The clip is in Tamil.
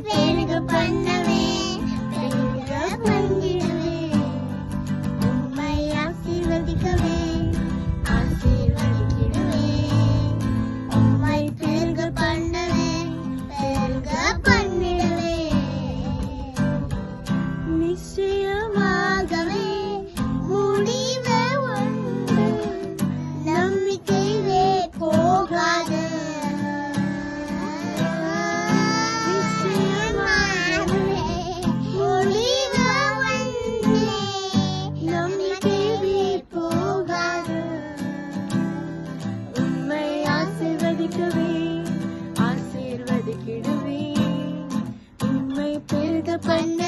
பெருக பண்ணுவேன், பெருக பண்ணிடுவேன். உம்மை ஆசீர்வதிக்கவேன், ஆசீர்வதிக்கிடுவேன். உம்மை பெருக பண்ணுவேன், பெருக பண்ணிடுவேன். நிச்சயமாகவே முடிவு உண்டு, நம்பிக்கையே போகாது. நிச்சயமாகவே முடிவு உண்டு, நம்பிக்கையே போகாது. உம்மை ஆசீர்வதிக்கவேன், ஆசீர்வதிக்கிடுவேன். உம்மை பெருக பண்ண